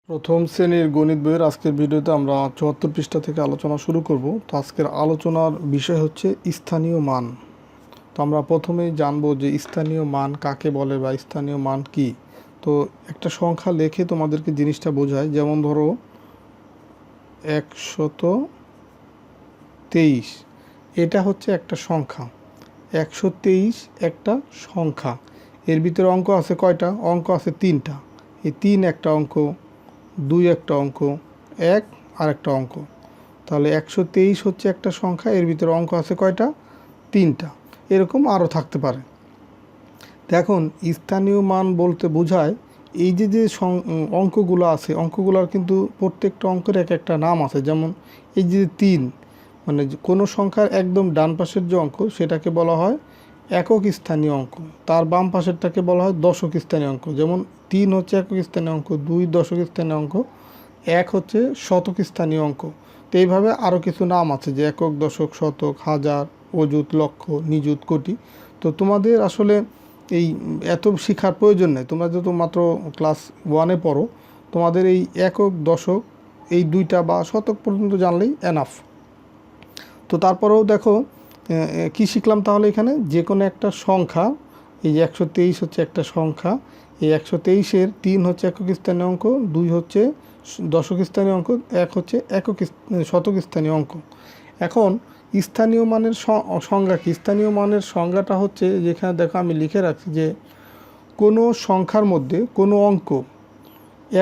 প্রথম শ্রেণীর গণিত বইয়ের আজকের ভিডিওতে আমরা ৭৪ পৃষ্ঠা থেকে আলোচনা শুরু করব। তো আজকের আলোচনার বিষয় হচ্ছে স্থানীয় মান। তো আমরা প্রথমেই জানবো যে স্থানীয় মান কাকে বলে বা স্থানীয় মান কি। তো একটা সংখ্যা লেখে তোমাদেরকে জিনিসটা বোঝায়। যেমন ধরো ১২৩, এটা হচ্ছে একটা সংখ্যা। ১২৩ একটা সংখ্যা, এর ভিতরে অঙ্ক আছে কয়টা? অঙ্ক আছে ৩টা। এই ৩ একটা অঙ্ক, ২ একটা অঙ্ক, ১ আর একটা অঙ্ক। তাহলে ১২৩ হচ্ছে একটা সংখ্যা, এর ভিতরে অঙ্ক আছে কয়টা? ৩টা। এরকম আরও থাকতে পারে। দেখুন, স্থানীয় মান বলতে বোঝায় এই যে অঙ্কগুলো আছে, অঙ্কগুলোর কিন্তু প্রত্যেকটা অঙ্কের এক একটা নাম আছে। যেমন এই যে ৩, মানে কোনো সংখ্যার একদম ডান পাশের যে অঙ্ক সেটাকে বলা হয় একক স্থানীয় অঙ্ক, তার বাম পাশেরটাকে বলা হয় দশক স্থানীয় অঙ্ক। যেমন ৩ হচ্ছে একক স্থানীয় অঙ্ক, ২ দশক স্থানীয় অঙ্ক, ১ হচ্ছে শতক স্থানীয় অঙ্ক। তো এইভাবে আরও কিছু নাম আছে, যে একক, দশক, শতক, হাজার, অযুত, লক্ষ, নিযুত, কোটি। তো তোমাদের আসলে এই এত শেখার প্রয়োজন নেই, তোমরা যেহেতু মাত্র ক্লাস 1-এ পড়ো, তোমাদের এই একক, দশক, এই দুইটা বা শতক পর্যন্ত জানলেই এনাফ। তো তারপরেও দেখো কি শিখলাম তাহলে এখানে, যে কোনো একটা সংখ্যা, এই যে ১২৩ হচ্ছে একটা সংখ্যা, এই ১২৩-এর ৩ হচ্ছে একক স্থানীয় অঙ্ক, ২ হচ্ছে দশক স্থানীয় অঙ্ক, ১ হচ্ছে শতক স্থানীয় অঙ্ক। এখন স্থানীয় মানের সংজ্ঞা কি? স্থানীয় মানের সংজ্ঞাটা হচ্ছে, যেখানে দেখো আমি লিখে রাখছি, যে কোনো সংখ্যার মধ্যে কোনো অঙ্ক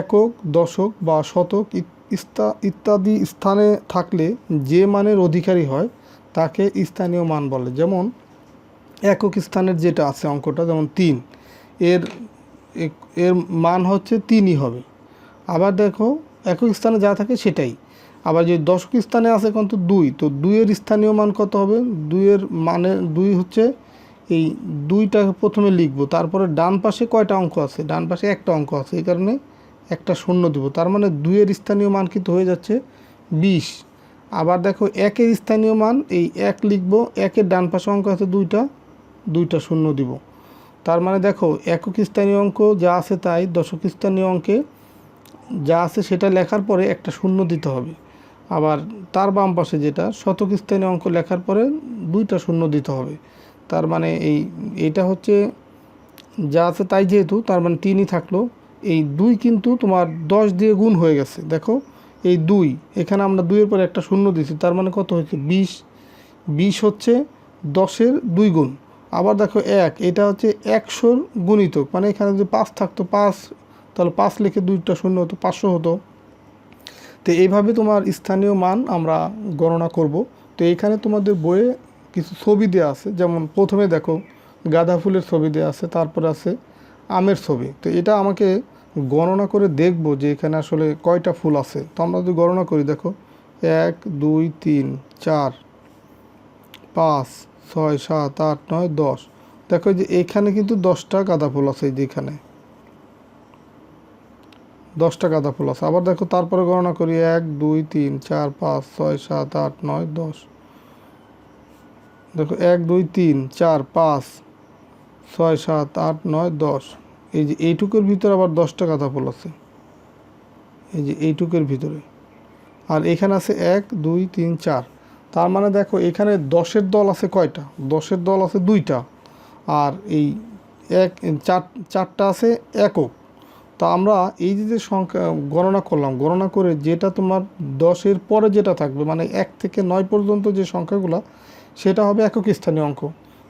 একক, দশক বা শতক ইত্যাদি স্থানে থাকলে যে মানের অধিকারী হয় তাকে স্থানীয় মান বলে। যেমন একক স্থানের যেটা আছে অঙ্কটা, যেমন ৩, এর এর মান হচ্ছে ৩ই হবে। আবার দেখো একক স্থানে যা থাকে সেটাই। আবার যে দশক স্থানে আছে কিন্তু ২, তো ২-এর স্থানীয় মান কত হবে? ২-এর মানে ২ হচ্ছে, এই ২টাকে প্রথমে লিখব, তারপরে ডান পাশে কয়টা অঙ্ক আছে? ডান পাশে একটা অঙ্ক আছে, এই কারণে একটা শূন্য দিব। তার মানে ২-এর স্থানীয় মান কিন্তু হয়ে যাচ্ছে ২০। আবার দেখো ১-এর স্থানীয় মান, এই ১ লিখব, ১-এর ডান পাশে অঙ্ক আছে ২টা শূন্য দিব। তার মানে দেখো একক স্থানীয় অঙ্ক যা আছে তাই, দশক স্থানীয় অঙ্কে যা আছে সেটা লেখার পরে একটা শূন্য দিতে হবে। আবার তার বাম পাশে যেটা শতক স্থানীয় অঙ্ক লেখার পরে 2টা শূন্য দিতে হবে। তার মানে এইটা হচ্ছে যা আছে তাই, যেহেতু তার মানে ৩ই থাকলো। এই ২ কিন্তু তোমার ১০ দিয়ে গুণ হয়ে গেছে। দেখো এই ২, এখানে আমরা ২-এর পরে একটা শূন্য দিয়েছি, তার মানে কত হয়েছে? ২০। ২০ হচ্ছে 10-এর ২ গুণ। আবার দেখো ১, এটা হচ্ছে ১০০-র গুণিতক, মানে এখানে যদি ৫ থাকতো, ৫, তাহলে ৫ লিখে ২টা শূন্য হতো, ৫০০ হতো। তো এইভাবে তোমার স্থানীয় মান আমরা গণনা করব। তো এইখানে তোমাদের বইয়ে কিছু ছবি দেওয়া আছে। যেমন প্রথমে দেখো গাঁদা ফুলের ছবি দেওয়া আছে, তারপরে আছে আমের ছবি। তো এটা আমাকে গণনা করে দেখব যে এখানে আসলে কয়টা ফুল আছে। তো আমরা যদি গণনা করি, দেখো ১ ২ ৩ ৪ ৫ ৬ ৭ ৮ ৯ ১০। দেখো যে এখানে কিন্তু 10টা গাঁদা ফুল আছে, এই যে এখানে 10টা গাঁদা ফুল আছে। আবার দেখো তারপরে গণনা করি, ১ ২ ৩ ৪ ৫ ৬ ৭ ৮ ৯ ১০। দেখো ১ ২ ৩ ৪ ৫ ৬ ৭ ৮ ৯ ১০। এই যে এইটুকুর ভিতরে আবার 10টা গাঁদা ফুল আছে, এই যে এইটুকুর ভিতরে। আর এখানে আছে ১ ২ ৩ ৪। তার মানে দেখো এখানে 10-এর দল আছে কয়টা? 10-এর দল আছে 2টা। আর এই 4টা আছে একক। তা আমরা এই যে সংখ্যা গণনা করলাম, গণনা করে যেটা তোমার 10-এর পরে যেটা থাকবে, মানে 1 থেকে 9 পর্যন্ত যে সংখ্যাগুলো, সেটা হবে একক স্থানীয় অঙ্ক।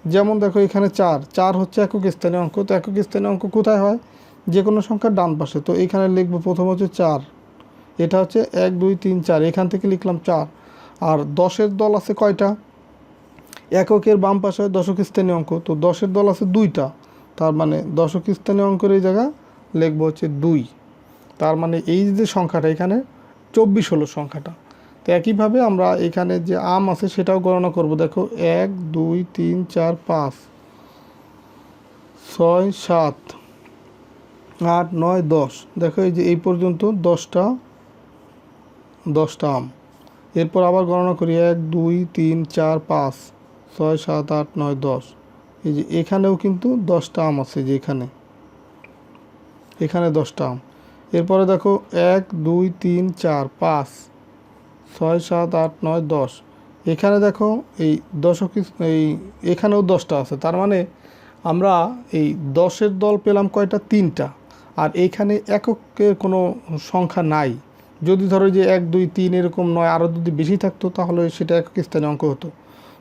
যেমন দেখো এখানে 4 হচ্ছে একক স্থানীয় অঙ্ক। তো একক স্থানীয় অঙ্ক কোথায় হয়? যে কোনো সংখ্যার ডান পাশে। তো এখানে লিখবো প্রথম হচ্ছে 4, এটা হচ্ছে 1 2 3 4, এখান থেকে লিখলাম 4। আর 10-এর দল আছে কয়টা? এককের বাম পাশে দশক স্থানীয় অঙ্ক, তো 10-এর দল আছে 2টা। তার মানে দশক স্থানীয় অঙ্কের এই জায়গা লিখবো হচ্ছে 2। তার মানে এই যে সংখ্যাটা এখানে 24 হলো সংখ্যাটা। তো একইভাবে আমরা এখানে যে আম আছে সেটাও গণনা করব। দেখো 1 2 3 4 5 6 7 8 9 10। দেখো এই যে এই পর্যন্ত 10টা আম। এরপর আবার গণনা করি, 1 2 3 4 5 6 7 8 9 10। এই যে এখানেও কিন্তু 10টা আম আছে, যে এখানে 10টা আম। এরপরে দেখো 1 2 3 4 5 6 7 8 9 10। এখানে দেখো এই দশক এই এখানেও 10টা আছে, তার মানে আমরা এই 10-এর দল পেলাম কয়টা? 3টা। আর এইখানে এককের কোনো সংখ্যা নাই। যদি ধরো যে 1 2 3 এরকম নয়, আরও যদি বেশি থাকতো তাহলে সেটা একক স্থানীয় অঙ্ক হতো।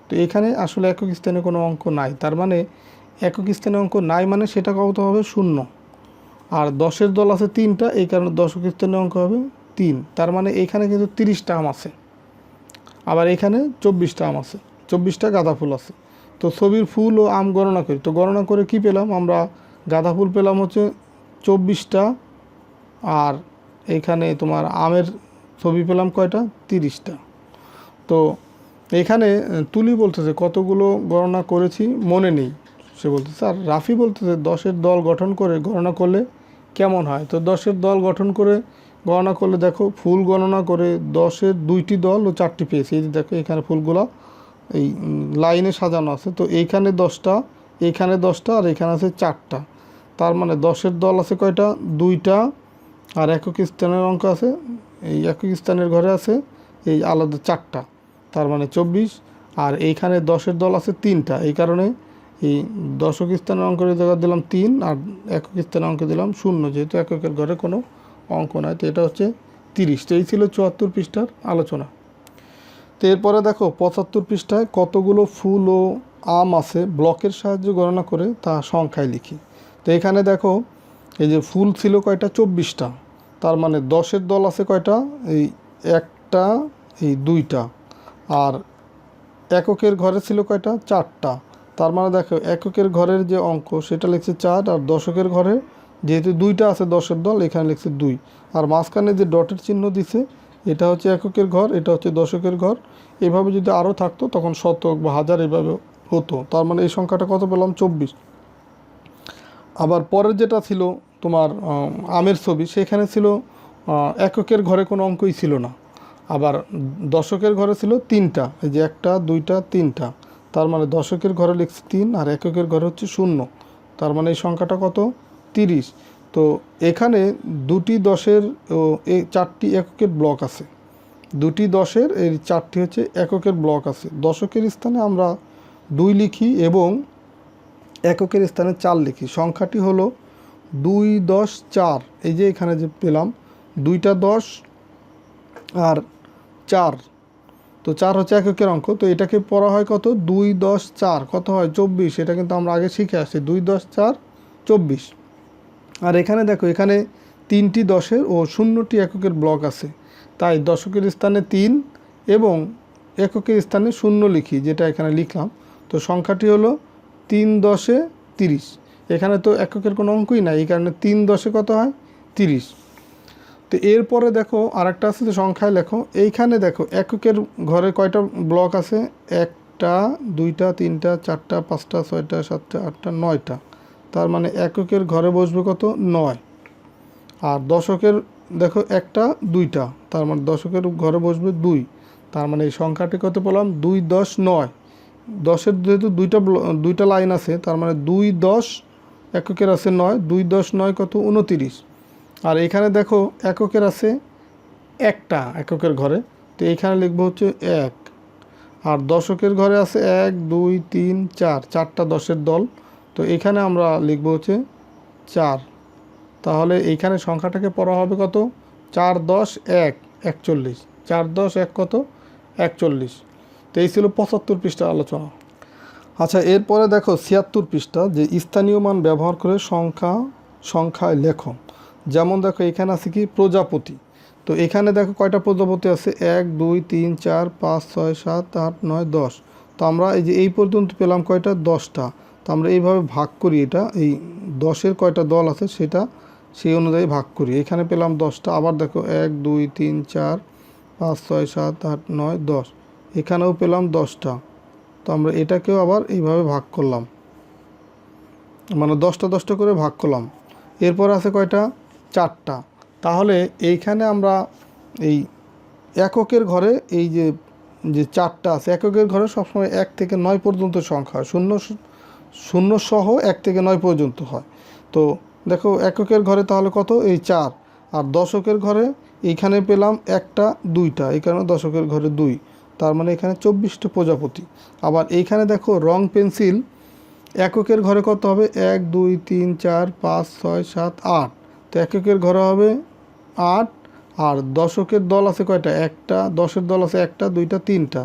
তো এখানে আসলে একক স্থানীয় কোনো অঙ্ক নাই, তার মানে একক স্থানীয় অঙ্ক নাই মানে সেটা কত হবে? 0। আর 10-এর দল আছে 3টা, এই কারণে দশক স্থানীয় অঙ্ক হবে 3। তার মানে এখানে কিন্তু 30টা আম আছে, আবার এখানে 24টা আম আছে, 24টা গাঁদা ফুল আছে। তো ছবির ফুল ও আম গণনা করি। তো গণনা করে কি পেলাম আমরা? গাঁদা ফুল পেলাম হচ্ছে 24টা, আর এখানে তোমার আমের ছবি পেলাম কয়টা? 30টা। তো এখানে তুলি বলতেছে কতগুলো গণনা করেছি মনে নেই, সে বলতেছে। আর রাফি বলতেছে 10-এর দল গঠন করে গণনা করলে কেমন হয়। তো 10-এর দল গঠন করে গণনা করলে দেখো ফুল গণনা করে 10-এর 2টি দল ও 4টি পেয়েছি। এই যে দেখো এখানে ফুলগুলো এই লাইনে সাজানো আছে। তো এইখানে 10টা, এইখানে 10টা, আর এখানে আছে 4টা। তার মানে 10-এর দল আছে কয়টা? 2টা। আর একক স্থানের অঙ্ক আছে, এই একক স্থানের ঘরে আছে এই আলাদা 4টা, তার মানে 24। আর এইখানে 10-এর দল আছে 3টা, এই কারণে এই দশক স্থানের অঙ্কের জায়গা দিলাম 3, আর একক স্থানের অঙ্কে দিলাম 0, যেহেতু এককের ঘরে কোনো অঙ্ক নয়। তো এটা হচ্ছে 30। তো এই ছিল 74 পৃষ্ঠার আলোচনা। তো এরপরে দেখো 75 পৃষ্ঠায় কতগুলো ফুল ও আম আছে ব্লকের সাহায্যে গণনা করে তা সংখ্যায় লিখি। তো এখানে দেখো এই যে ফুল ছিল কয়টা? 24টা। তার মানে 10-এর দল আছে কয়টা? এই 1টা, এই 2টা। আর এককের ঘরে ছিল কয়টা? 4টা। তার মানে দেখো এককের ঘরের যে অঙ্ক সেটা লিখছে 4, আর দশকের ঘরে যেহেতু 2টা আছে 10-এর দল, এখানে লিখছে 2। আর মাঝখানে যে ডটের চিহ্ন দিছে এটা হচ্ছে এককের ঘর, এটা হচ্ছে দশকের ঘর। এভাবে যদি আরও থাকতো তখন শতক বা হাজার এভাবে হতো। তার মানে এই সংখ্যাটা কত পেলাম? 24। আবার পরের যেটা ছিল তোমার আমের ছবি, সেখানে ছিল এককের ঘরে কোনো অঙ্কই ছিল না। আবার দশকের ঘরে ছিল 3টা, এই যে 1টা 2টা 3টা। তার মানে দশকের ঘরে লিখছে 3, আর এককের ঘরে হচ্ছে 0। তার মানে এই সংখ্যাটা কত? 30। তো এখানে 2টি 10-এর ও 4টি এককের ব্লক আছে। 2টি 10-এর এই 4টি হচ্ছে এককের ব্লক আছে। দশকের স্থানে আমরা 2 লিখি এবং এককের স্থানে 4 লিখি। সংখ্যাটি হলো 2 10 4। এই যে এখানে যে পেলাম 2টা 10 আর 4, তো 4 হচ্ছে এককের অঙ্ক। তো এটাকে পড়া হয় কত? 2 10 4 কত হয়? 24। এটা কিন্তু আমরা আগে শিখে আসছি, 2 10 4 24। আর এখানে দেখো এখানে 3টি 10-এর ও 0টি এককের ব্লক আছে, তাই দশকের স্থানে 3 এবং এককের স্থানে 0 লিখি, যেটা এখানে লিখলাম। তো সংখ্যাটি হলো 3 10 30। এখানে তো এককের কোনো অঙ্কই নাই, এই কারণে 3 10 কত হয়? 30। তো এরপরে দেখো আরেকটা আছে যে সংখ্যায় লেখো। এইখানে দেখো এককের ঘরে কয়টা ব্লক আছে? 1টা 2টা 3টা 4টা 5টা 6টা 7টা 8টা 9টা। তার মানে এককের ঘরে বসবে কত? 9। আর দশকের দেখো 1টা 2টা, তার মানে দশকের ঘরে বসবে 2। তার মানে এই সংখ্যাটি কত পেলাম? 2 10 9। 10-এর যেহেতু 2টা লাইন আছে, তার মানে 2 10 এককের আছে 9, 2 10 9 কত? 29। আর এখানে দেখো এককের আছে 1টা এককের ঘরে, তো এইখানে লিখবো হচ্ছে 1। আর দশকের ঘরে আছে 1 2 3 4, 4টা 10-এর দল, তো এখানে আমরা লিখবো হচ্ছে 4। তাহলে এইখানে সংখ্যাটাকে পড়া হবে কত? 4 10 1 41। 4 10 1 কত? 41। তো এই ছিল 75 পৃষ্ঠার আলোচনা। আচ্ছা, এরপরে দেখো 76 পৃষ্ঠা, যে স্থানীয় মান ব্যবহার করে সংখ্যায় লেখো। যেমন দেখো এখানে আছে কি? প্রজাপতি। তো এখানে দেখো কয়টা প্রজাপতি আছে? 1 2 3 4 5 6 7 8 9 10। তো আমরা এই যে এই পর্যন্ত পেলাম কয়টা? 10টা। তো আমরা এইভাবে ভাগ করি, এটা এই 10-এর কয়টা দল আছে সেটা সেই অনুযায়ী ভাগ করি। এখানে পেলাম 10টা। আবার দেখো 1 2 3 4 5 6 7 8 9 10, এখানেও পেলাম 10টা। তো আমরা এটাকেও আবার এইভাবে ভাগ করলাম, মানে 10টা 10টা করে ভাগ করলাম। এরপর আছে কয়টা? 4টা। তাহলে এইখানে আমরা এই এককের ঘরে এই যে 4টা আছে, এককের ঘরে সবসময় 1 থেকে 9 পর্যন্ত সংখ্যা হয়, শূন্য সহ 1 থেকে 9 পর্যন্ত হয়। তো দেখো এককের ঘরে তাহলে কত? এই 4। আর দশকের ঘরে এইখানে পেলাম একটা দুইটা, এই কারণে দশকের ঘরে 2, তার মানে এখানে 24টা প্রজাপতি। আবার এইখানে দেখো রং পেন্সিল এককের ঘরে কত হবে, 1 2 3 4 5 6 7 8, তো এককের ঘরে হবে 8। আর দশকের দল আছে কয়টা, একটা, দশের দল আছে একটা দুইটা তিনটা,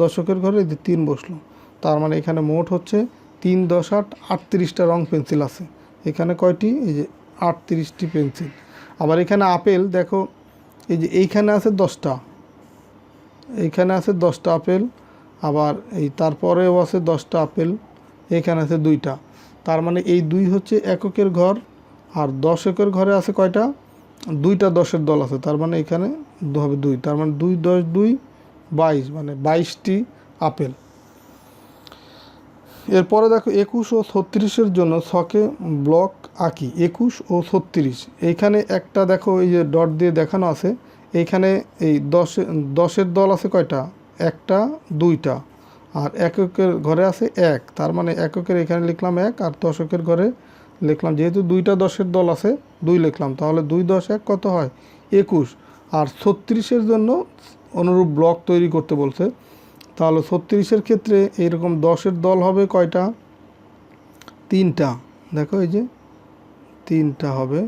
দশকের ঘরে এই যে 3 বসলো, তার মানে এখানে মোট হচ্ছে 3 10 8 38টা রং পেন্সিল আছে। এখানে কয়টি, এই যে 38টি পেন্সিল। আবার এখানে আপেল দেখো, এই যে এইখানে আছে 10টা, এইখানে আছে 10টা আপেল, আবার এই তারপরেও আছে 10টা আপেল, এখানে আছে 2টা, তার মানে এই 2 হচ্ছে এককের ঘর। আর দশকের ঘরে আছে কয়টা, 2টা দশের দল আছে, তার মানে এখানে হবে 2, তার মানে 2 10 2 22, মানে 22টি আপেল। এরপরে দেখো 21 ও 36-এর জন্য ছকে ব্লক আঁকি। 21 ও 36, এইখানে একটা দেখো এই যে ডট দিয়ে দেখানো আছে, এইখানে এই দশের দল আছে কয়টা, একটা দুইটা, আর এককের ঘরে আছে 1, তার মানে এককের এখানে লিখলাম 1, আর দশকের ঘরে লিখলাম, যেহেতু 2টা দশের দল আছে 2 লিখলাম, তাহলে 2 10 1 কত হয় 21। আর 36-এর জন্য অনুরূপ ব্লক তৈরি করতে বলছে, তাহলে 36-এর ক্ষেত্রে এইরকম দশের দল হবে কয়টা, 3টা, দেখো এই যে 3টা হবে।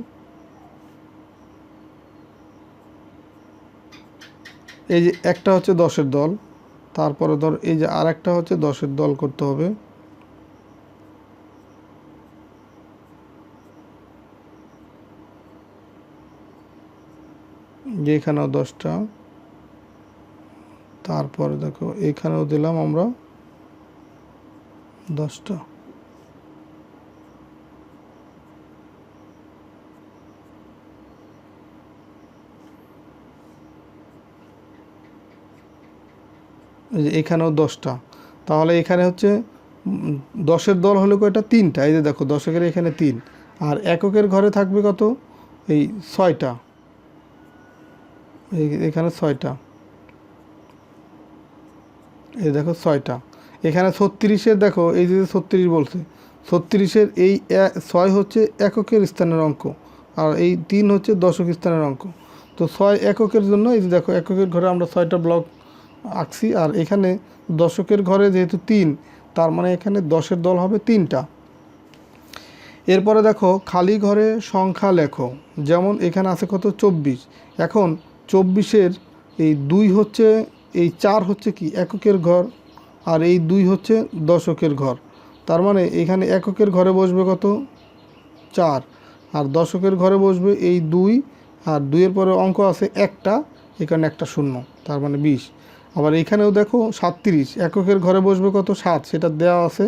এই যে একটা হচ্ছে দশের দল, তারপরে ধর এই যে আর একটা হচ্ছে দশের দল করতে হবে, যে এখানেও 10টা, তারপরে দেখো এখানেও দিলাম আমরা 10টা। এখানেও 10টা, তাহলে এখানে হচ্ছে দশের দল হলো কয়টা, 3টা, এই যে দেখো দশকের এখানে 3, আর এককের ঘরে থাকবে কত, এই 6টা, এখানে 6টা, এই দেখো 6টা। এখানে 36-এর দেখো এই যে 36 বলছে, 36-এর এই 6 হচ্ছে এককের স্থানের অঙ্ক, আর এই 3 হচ্ছে দশক স্থানের অঙ্ক। তো 6 এককের জন্য এই যে দেখো এককের ঘরে আমরা 6টা ব্লক আঁকছি, আর এখানে দশকের ঘরে যেহেতু 3, তার মানে এখানে দশের দল হবে 3টা। এরপরে দেখো খালি ঘরে সংখ্যা লেখো, যেমন এখানে আছে কত 24, এখন 24-এর এই 2 হচ্ছে, এই 4 হচ্ছে কি এককের ঘর, আর এই 2 হচ্ছে দশকের ঘর, তার মানে এখানে এককের ঘরে বসবে কত 4, আর দশকের ঘরে বসবে এই 2, আর 2-এর পরে অঙ্ক আছে একটা, এখানে একটা শূন্য, তার মানে 20। আবার এখানেও দেখো 37, এককের ঘরে বসবে কত 7, সেটা দেওয়া আছে,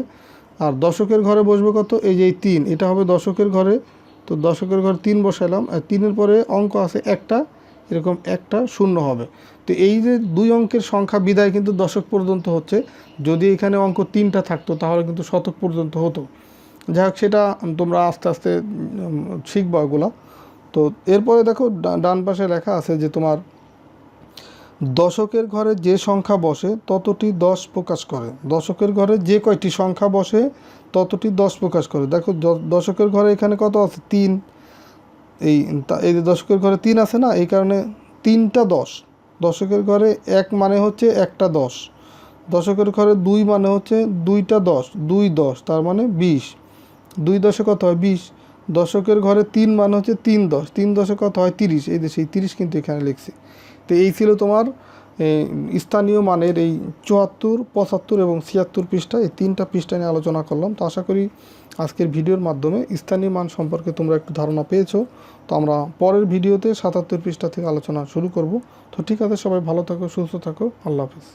আর দশকের ঘরে বসবে কত, এই যে এই 3, এটা হবে দশকের ঘরে, তো দশকের ঘরে 3 বসাইলাম, আর 3-এর পরে অঙ্ক আছে একটা, এরকম একটা শূন্য হবে। তো এই যে 2 অঙ্কের সংখ্যা বিদায় কিন্তু দশক পর্যন্ত হচ্ছে, যদি এখানে অঙ্ক 3টা থাকতো তাহলে কিন্তু শতক পর্যন্ত হতো। যাই হোক, সেটা তোমরা আস্তে আস্তে শিখবা ওগুলো। তো এরপরে দেখো ডান পাশে লেখা আছে যে তোমার দশকের ঘরে যে সংখ্যা বসে ততটি 10 প্রকাশ করে। দশকের ঘরে যে কয়টি সংখ্যা বসে ততটি 10 প্রকাশ করে। দেখো দশকের ঘরে এখানে কত আছে 3, এই যে দশকের ঘরে 3 আছে না, এই কারণে 3টা 10। দশকের ঘরে 1 মানে হচ্ছে একটা 10, দশকের ঘরে 2 মানে হচ্ছে 2টা 10, 2 10, তার মানে 20, 2 10-এ কত হয় 20। দশকের ঘরে 3 মানে হচ্ছে 3 10, 3 10-এ কত হয় 30, এই যে সেই 30 কিন্তু এখানে লিখছি। তো এই ছিল তোমার স্থানীয় মানের এই 74, 75 এবং 76 পৃষ্ঠা, এই 3টা পৃষ্ঠা নিয়ে আলোচনা করলাম। তো আশা করি আজকের ভিডিওর মাধ্যমে স্থানীয় মান সম্পর্কে তোমরা একটু ধারণা পেয়েছো। তো আমরা পরের ভিডিওতে 77 পৃষ্ঠা থেকে আলোচনা শুরু করব। তো ঠিক আছে, সবাই ভালো থাকো, সুস্থ থাকো, আল্লাহ হাফেজ।